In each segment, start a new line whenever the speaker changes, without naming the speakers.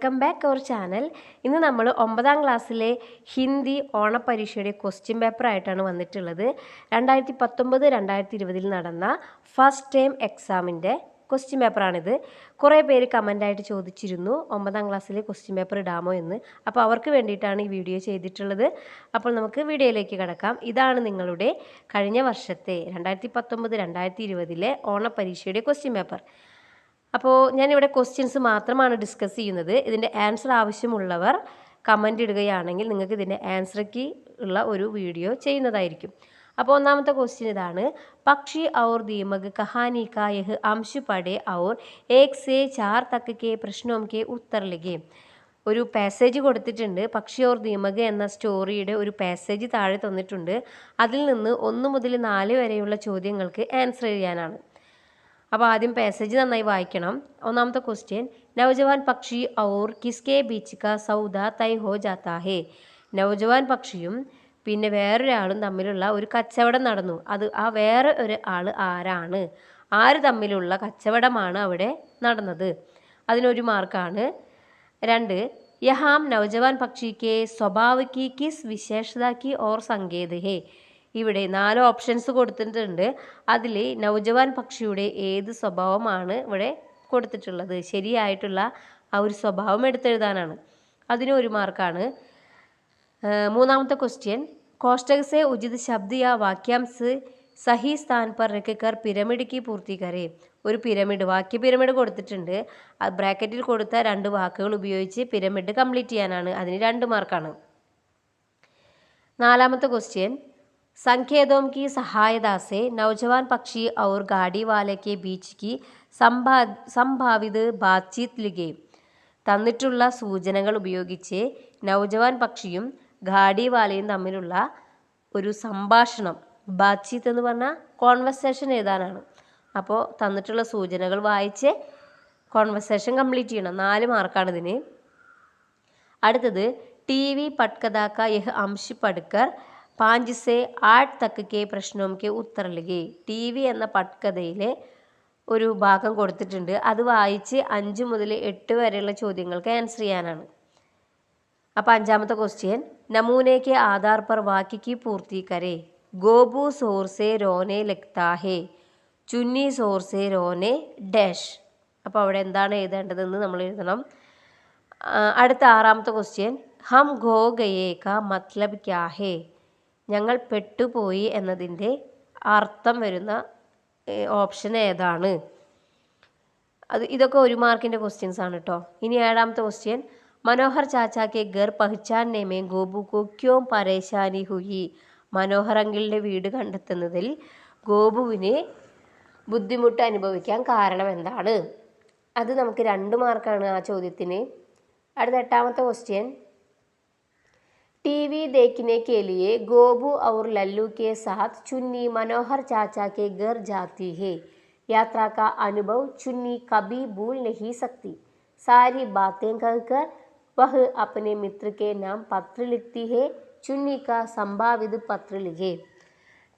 Welcome back our channel. ഇന്ന് നമ്മൾ 9ാം ക്ലാസ്സിലെ ഹിന്ദി ഓണപ്പരീക്ഷയുടെ ക്വസ്റ്റ്യൻ പേപ്പറായിട്ടാണ് വന്നിട്ടുള്ളത്. 2019-2020 നടന്ന ഫസ്റ്റ് ടൈം എക്സാമിൻ്റെ ക്വസ്റ്റ്യൻ പേപ്പറാണിത്. കുറേ പേര് കമൻ്റായിട്ട് ചോദിച്ചിരുന്നു 9ാം ക്ലാസ്സിലെ ക്വസ്റ്റ്യൻ പേപ്പർ ഇടാമോ എന്ന്. അപ്പോൾ അവർക്ക് വേണ്ടിയിട്ടാണ് ഈ വീഡിയോ ചെയ്തിട്ടുള്ളത്. അപ്പോൾ നമുക്ക് വീഡിയോയിലേക്ക് കടക്കാം. ഇതാണ് നിങ്ങളുടെ കഴിഞ്ഞ വർഷത്തെ 2019-2020 ഓണപ്പരീക്ഷയുടെ ക്വസ്റ്റ്യൻ പേപ്പർ. അപ്പോൾ ഞാനിവിടെ ക്വസ്റ്റ്യൻസ് മാത്രമാണ് ഡിസ്കസ് ചെയ്യുന്നത്. ഇതിൻ്റെ ആൻസർ ആവശ്യമുള്ളവർ കമൻ്റ് ഇടുകയാണെങ്കിൽ നിങ്ങൾക്ക് ഇതിൻ്റെ ആൻസർക്ക് ഉള്ള ഒരു വീഡിയോ ചെയ്യുന്നതായിരിക്കും. അപ്പോൾ ഒന്നാമത്തെ ക്വസ്റ്റ്യൻ ഇതാണ്. പക്ഷി ഔർ ദീമക് കഹാനി കാ യഹ് അംശ് പഠേ ഔർ 1 से 4 तक के प्रश्नों के उत्तर लिखे. ഒരു പാസേജ് കൊടുത്തിട്ടുണ്ട്. പക്ഷി ഔർ ദീമക് എന്ന സ്റ്റോറിയുടെ ഒരു പാസേജ് താഴെ തന്നിട്ടുണ്ട്. അതിൽ നിന്ന് 1 മുതൽ 4 വരെയുള്ള ചോദ്യങ്ങൾക്ക് ആൻസർ ചെയ്യാനാണ്. അപ്പോൾ ആദ്യം പാസേജ് നന്നായി വായിക്കണം. ഒന്നാമത്തെ ക്വസ്റ്റ്യൻ, നൗജവാൻ പക്ഷി ഔർ കിസ്കെ ബീച്ച് കാ സൗദ തൈ ഹോ ജാത്താ ഹേ. നൗജവാൻ പക്ഷിയും പിന്നെ വേറൊരാളും തമ്മിലുള്ള ഒരു കച്ചവടം നടന്നു. ആ വേറെ ഒരു ആൾ ആരാണ്? ആര് തമ്മിലുള്ള കച്ചവടമാണ് അവിടെ നടന്നത്? അതിനൊരു മാർക്കാണ്. 2, യഹാം നൗജവാൻ പക്ഷി കെ സ്വഭാവ് കി കിസ് വിശേഷത കി ഓർ സങ്കേത് ഹേ. ഇവിടെ 4 ഓപ്ഷൻസ് കൊടുത്തിട്ടുണ്ട്. അതിൽ നൗജവാൻ പക്ഷിയുടെ ഏത് സ്വഭാവമാണ് ഇവിടെ കൊടുത്തിട്ടുള്ളത്? ശരിയായിട്ടുള്ള ആ ഒരു സ്വഭാവം എടുത്തെഴുതാനാണ്. അതിന് ഒരു മാർക്കാണ്. 3ാമത്തെ ക്വസ്റ്റ്യൻ, കോഷ്ടക് സെ ഉചിത് ശബ്ദ യാ വാക്യാംശ് സഹി സ്ഥാൻ പർ രഖ് കർ പിരമിഡ് കി പൂർത്തി കരേ. ഒരു പിരമിഡ്, വാക്യ പിരമിഡ് കൊടുത്തിട്ടുണ്ട്. ബ്രാക്കറ്റിൽ കൊടുത്ത 2 വാക്കുകൾ ഉപയോഗിച്ച് പിരമിഡ് കംപ്ലീറ്റ് ചെയ്യാനാണ്. അതിന് 2 മാർക്കാണ്. 4ാമത്തെ ക്വസ്റ്റ്യൻ, संकेतों की सहायता से नौजवान पक्षी और गाड़ी वाले के बीच की संभावित बातचीत लिखे. തന്നിട്ടുള്ള സൂചനകൾ ഉപയോഗിച്ച് നൗജവാൻ പക്ഷിയും ഗാഡി വാലയും തമ്മിലുള്ള ഒരു സംഭാഷണം, ബാത്ചീത്ത് എന്ന് പറഞ്ഞാൽ കോൺവെർസേഷൻ എഴുതാനാണ്. അപ്പോൾ തന്നിട്ടുള്ള സൂചനകൾ വായിച്ച് കോൺവെർസേഷൻ കംപ്ലീറ്റ് ചെയ്യണം. 4 മാർക്കാണ് ഇതിന്. അടുത്തത്, ടി വി പട്കഥാ കാ യഹ് അംശ് പഠിക്കർ 5 से 8 तक के प्रश्नों के उत्तर लिखे. ടി വി എന്ന പട്കഥയിലെ ഒരു ഭാഗം കൊടുത്തിട്ടുണ്ട്. അത് വായിച്ച് 5 മുതൽ 8 വരെയുള്ള ചോദ്യങ്ങൾക്ക് ആൻസർ ചെയ്യാനാണ്. അപ്പോൾ 5ാമത്തെ ക്വസ്റ്റ്യൻ, നമൂനെ കെ ആധാർ പർ വാക്യ की पूर्ति करे. ഗോപു സോർ സെ രോനെ ലഗ്താ ഹേ, ചുന്നി സോർ സെ രോനെ ഡാഷ്. അപ്പോൾ അവിടെ എന്താണ് എഴുതേണ്ടതെന്ന് നമ്മൾ എഴുതണം. അടുത്ത 6ാമത്തെ ക്വസ്റ്റ്യൻ, ഹം ഖോ ഗയേ കാ മത്ലബ് ക്യാ ഹേ. ഞങ്ങൾ പെട്ടുപോയി എന്നതിൻ്റെ അർത്ഥം വരുന്ന ഓപ്ഷൻ ഏതാണ്? ഇതൊക്കെ 1 മാർക്കിൻ്റെ ക്വസ്റ്റ്യൻസ് ആണ് കേട്ടോ. ഇനി 7ാമത്തെ ക്വസ്റ്റ്യൻ, മനോഹർ ചാച്ചാ കെ ഘർ പഹ്ചാനനെ മേ ഗോപു കോ ക്യോ പരേശാനി ഹുയി. മനോഹർ അങ്കിളിൻ്റെ വീട് കണ്ടെത്തുന്നതിൽ ഗോപുവിന് ബുദ്ധിമുട്ട് അനുഭവിക്കാൻ കാരണം എന്താണ്? അത് നമുക്ക് 2 മാർക്കാണ് ആ ചോദ്യത്തിന്. അടുത്ത 8ാമത്തെ ക്വസ്റ്റ്യൻ, टीवी देखने के लिए गोबू और लल्लू के साथ चुन्नी मनोहर चाचा के घर जाती है. यात्रा का अनुभव चुन्नी कभी भूल नहीं सकती. सारी बातें कहकर वह अपने मित्र के नाम पत्र लिखती है. चुन्नी का संभावित पत्र लिखे.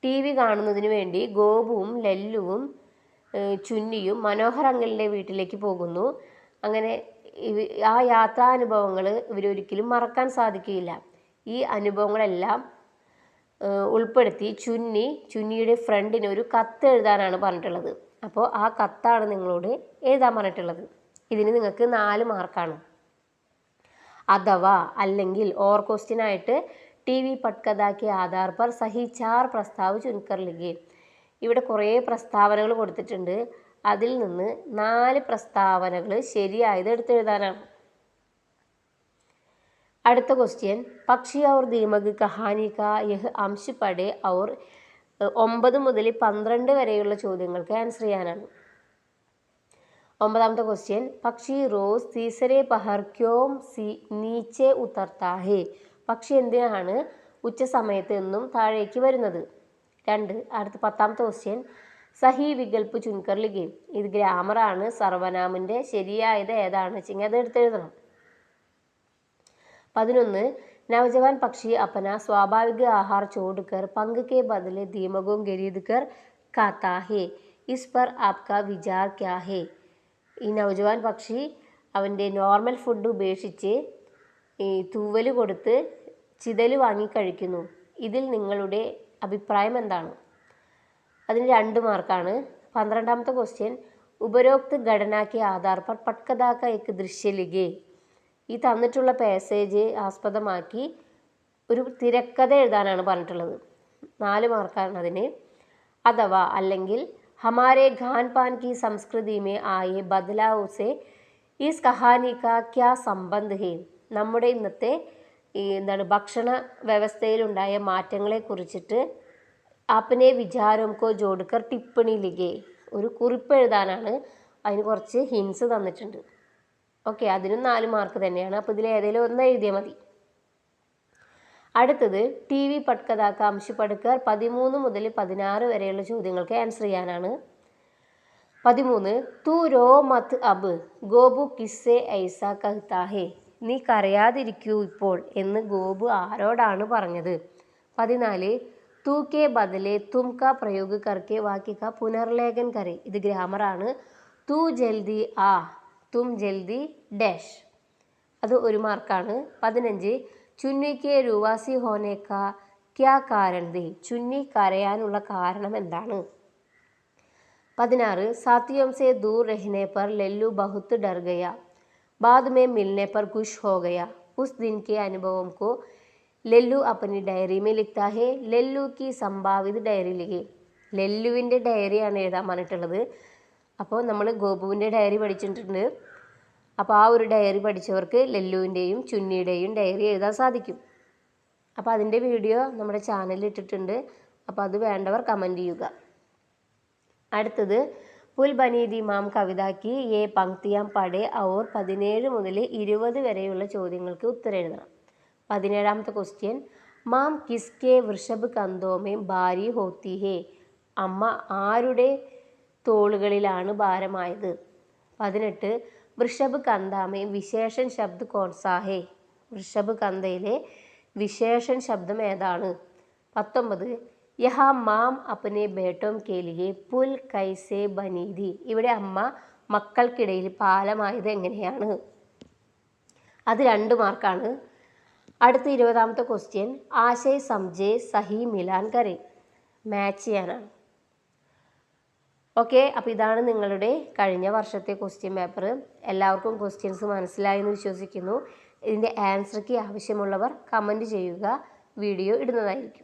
ടി വി കാണുന്നതിന് വേണ്ടി ഗോപുവും ലല്ലുവും ചുന്നിയും മനോഹർ അങ്കിളിൻ്റെ വീട്ടിലേക്ക് പോകുന്നു. അങ്ങനെ ആ യാത്രാനുഭവങ്ങൾ ഇവരൊരിക്കലും മറക്കാൻ സാധിക്കുകയില്ല. ഈ അനുഭവങ്ങളെല്ലാം ഉൾപ്പെടുത്തി ചുന്നിയുടെ ഫ്രണ്ടിന് ഒരു കത്ത് എഴുതാനാണ് പറഞ്ഞിട്ടുള്ളത്. അപ്പോൾ ആ കത്താണ് നിങ്ങളോട് എഴുതാൻ പറഞ്ഞിട്ടുള്ളത്. ഇതിന് നിങ്ങൾക്ക് 4 മാർക്കാണ്. അഥവാ അല്ലെങ്കിൽ ഓർ ക്വസ്റ്റ്യൻ ആയിട്ട് ടി വി പട്കഥാ കെ ആധാർ പർ സഹി 4 പ്രസ്താവ് ചുൻകർ ലിഖേ. ഇവിടെ കുറേ പ്രസ്താവനകൾ കൊടുത്തിട്ടുണ്ട്. അതിൽ നിന്ന് 4 പ്രസ്താവനകൾ ശരിയായത് എടുത്തെഴുതാനാണ്. അടുത്ത ക്വസ്റ്റ്യൻ, പക്ഷി ഔർ ദീമക് കഹാനി കാ യഹ് അംശ് പഠേ ഔർ 9 മുതൽ 12 വരെയുള്ള ചോദ്യങ്ങൾക്ക് ആൻസർ ചെയ്യാനാണ്. 9ാമത്തെ ക്വസ്റ്റ്യൻ, പക്ഷി റോസ് തീസരെ പഹർ ക്യോം നീച്ചെ ഉത്തർത്താ ഹേ. പക്ഷി എന്തിനാണ് ഉച്ച സമയത്ത് എന്നും താഴേക്ക് വരുന്നത്? 2. അടുത്ത 10ാമത്തെ ക്വസ്റ്റ്യൻ, സഹി വികൽപ്പ് ചുൻകർ ലിഖേ. ഇത് ഗ്രാമറാണ്. സർവനാമിൻ്റെ ശരിയായത് ഏതാണ് വെച്ചെങ്കിൽ അത് എടുത്തെഴുതണം. 11, नौजवान पक्षी अपना स्वाभाविक आहार छोड़कर पंख के बदले दीमकों खरीद कर खाता है. इस पर आपका विचार क्या है? ഈ നൗജവാൻ പക്ഷി അവൻ്റെ നോർമൽ ഫുഡ് ഉപേക്ഷിച്ച് ഈ തൂവൽ കൊടുത്ത് ചിതൽ വാങ്ങി കഴിക്കുന്നു. ഇതിൽ നിങ്ങളുടെ അഭിപ്രായം എന്താണ്? അതിന് 2 മാർക്കാണ്. 12ാമത്തെ ക്വസ്റ്റ്യൻ ഉപരോക്ത് ഘടനാക്ക് ആധാർ പർ പട്കഥാ കാ ഏക് ദൃശ്യ ലിഖേ. ഈ തന്നിട്ടുള്ള പാസേജ് ആസ്പദമാക്കി ഒരു തിരക്കഥ എഴുതാനാണ് പറഞ്ഞിട്ടുള്ളത്. 4 മാർക്കാണ് അതിന്. അഥവാ അല്ലെങ്കിൽ ഹമാരെ ഖാൻ പാൻ കി സംസ്കൃതി മേ ആയേ ബദലാവ് സെ ഈസ് കഹാനി കാ ക്യാ സംബന്ധ് ഹേ. നമ്മുടെ ഇന്നത്തെ ഭക്ഷണ വ്യവസ്ഥയിലുണ്ടായ മാറ്റങ്ങളെ കുറിച്ചിട്ട് ആപ്നെ വിചാരം കോ ജോഡ്കർ ടിപ്പണി ലിഖേ. ഒരു കുറിപ്പ് എഴുതാനാണ്. അതിന് കുറച്ച് ഹിൻസ് തന്നിട്ടുണ്ട്. ഓക്കെ, അതിനും 4 മാർക്ക് തന്നെയാണ്. അപ്പോൾ ഇതിൽ ഏതെങ്കിലും ഒന്ന് എഴുതിയാൽ മതി. അടുത്തത് ടി വി പട്കഥാ കാ അംശ് പഠിക്കർ 13 മുതൽ 16 വരെയുള്ള ചോദ്യങ്ങൾക്ക് ആൻസർ ചെയ്യാനാണ്. 13 തൂ രോ മത് അബ് ഗോപു കിസ്സെ ഐസാ കഹ്താ ഹേ. നീ കരയാതിരിക്കൂ ഇപ്പോൾ എന്ന് ഗോപു ആരോടാണ് പറഞ്ഞത്? 14 തൂ കെ ബദലെ തും കാ പ്രയോഗ് കർക്കെ വാക്യ കാ പുനർലേഖൻ കരെ. ഇത് ഗ്രാമറാണ്. തൂ ജൽദി ആ, തും ജൽദി ഡാഷ്. അത് 1 മാർക്കാണ്. 15 ചുന്നിക്ക് രുവാസി ഹോനെ കാ ക്യാ കാരൺ ദേ. ചുന്നി കരയാനുള്ള കാരണം എന്താണ്? 16 സാത്തിയോം സെ ദൂർ രഹ്നെ പർ ലല്ലു ബഹുത് ഡർ ഗയാ. बाद में मिलने पर खुश हो गया. उस दिन के अनुभवों को ലല്ലു अपनी ഡയറി में लिखता है. ലല്ലു की संभावित ഡയറി ലിഖേ. ലല്ലുവിൻ്റെ ഡയറിയാണ് എഴുതാൻ പറഞ്ഞിട്ടുള്ളത്. അപ്പോൾ നമ്മൾ ഗോപുവിൻ്റെ ഡയറി പഠിച്ചിട്ടുണ്ട്. അപ്പോൾ ആ ഒരു ഡയറി പഠിച്ചവർക്ക് ലല്ലുവിൻ്റെയും ചുന്നിയുടെയും ഡയറി എഴുതാൻ സാധിക്കും. അപ്പോൾ അതിൻ്റെ വീഡിയോ നമ്മുടെ ചാനലിൽ ഇട്ടിട്ടുണ്ട്. അപ്പോൾ അത് വേണ്ടവർ കമൻറ്റ് ചെയ്യുക. അടുത്തത് പുൽ ബനീദി മാം കവിതാക്കി ഏ പങ്ക്തിയാം പടേ ഔർ 17 മുതൽ 20 വരെയുള്ള ചോദ്യങ്ങൾക്ക് ഉത്തരം എഴുതണം. 17ാമത്തെ ക്വസ്റ്റ്യൻ മാം കിസ്കെ വൃഷഭ് കന്തോമേ ഭാരി ഹോത്തി ഹേ. അമ്മ ആരുടെ തോളുകളിലാണ് ഭാരമായത്? 18 വൃഷഭ് കന്താമേ വിശേഷൻ ശബ്ദ് കോൺസാ ഹേ. വൃഷഭ് കന്തയിലെ വിശേഷൻ ശബ്ദം ഏതാണ്? 19 യഹാ മാം അപ്പനെ ബേട്ടോം കെ ലിയെ പുൽ കൈസെ ബനി ഥി. ഇവിടെ അമ്മ മക്കൾക്കിടയിൽ പാലമായത് എങ്ങനെയാണ്? അത് 2 മാർക്കാണ്. അടുത്ത 20ാമത്തെ ക്വസ്റ്റ്യൻ ആശയ് സംജെ സഹി മിലാൻ കരെ. മാച്ച് ചെയ്യാനാണ്. ഓക്കെ, അപ്പോൾ ഇതാണ് നിങ്ങളുടെ കഴിഞ്ഞ വർഷത്തെ ക്വസ്റ്റ്യൻ പേപ്പർ. എല്ലാവർക്കും ക്വസ്റ്റ്യൻസ് മനസ്സിലായെന്ന് വിശ്വസിക്കുന്നു. ഇതിൻ്റെ ആൻസർക്ക് ആവശ്യമുള്ളവർ കമൻറ്റ് ചെയ്യുക. വീഡിയോ ഇടുന്നതായിരിക്കും.